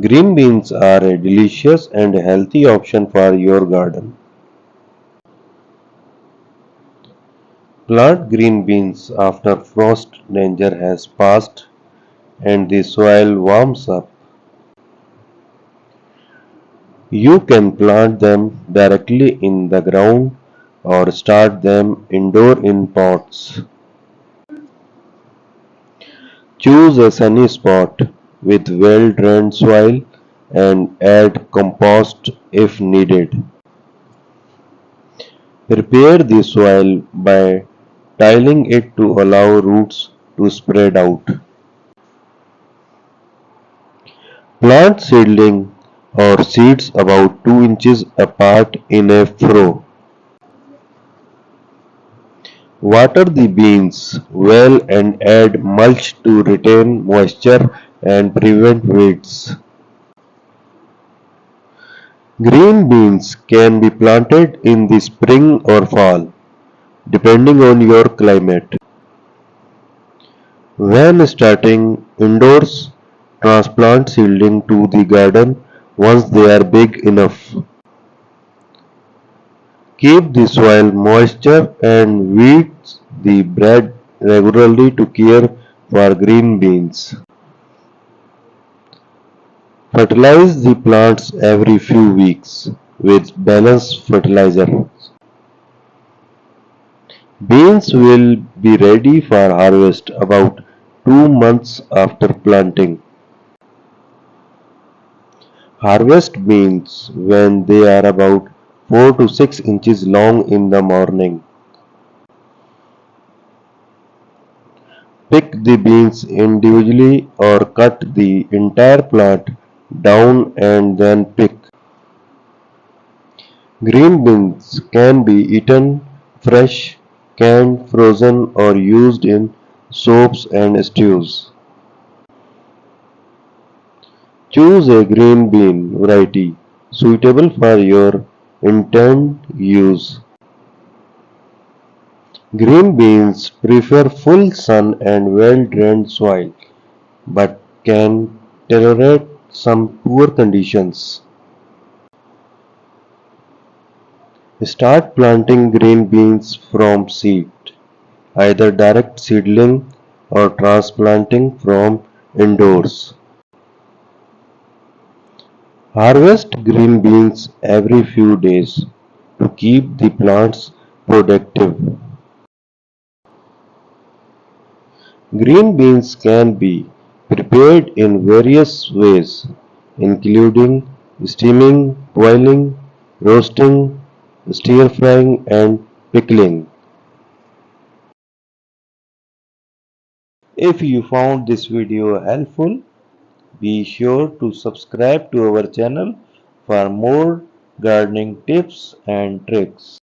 Green beans are a delicious and healthy option for your garden. Plant green beans after frost danger has passed and the soil warms up. You can plant them directly in the ground or start them indoor in pots. Choose a sunny spot with well-drained soil and add compost if needed. Prepare the soil by tilling it to allow roots to spread out. Plant seedling or seeds about 2 inches apart in a furrow. Water the beans well and add mulch to retain moisture and prevent weeds. Green beans can be planted in the spring or fall, depending on your climate. When starting indoors, transplant seedling to the garden once they are big enough. Keep the soil moisture and weed the bed regularly to care for green beans. Fertilize the plants every few weeks with balanced fertilizer. Beans will be ready for harvest about 2 months after planting. Harvest beans when they are about 4 to 6 inches long in the morning. Pick the beans individually or cut the entire plant down and then pick. Green beans can be eaten fresh, canned, frozen, or used in soups and stews. Choose a green bean variety suitable for your intended use. Green beans prefer full sun and well-drained soil, but can tolerate some poor conditions. Start planting green beans from seed, either direct seedling or transplanting from indoors. Harvest green beans every few days to keep the plants productive. Green beans can be prepared in various ways, including steaming, boiling, roasting, stir frying, and pickling. If you found this video helpful, be sure to subscribe to our channel for more gardening tips and tricks.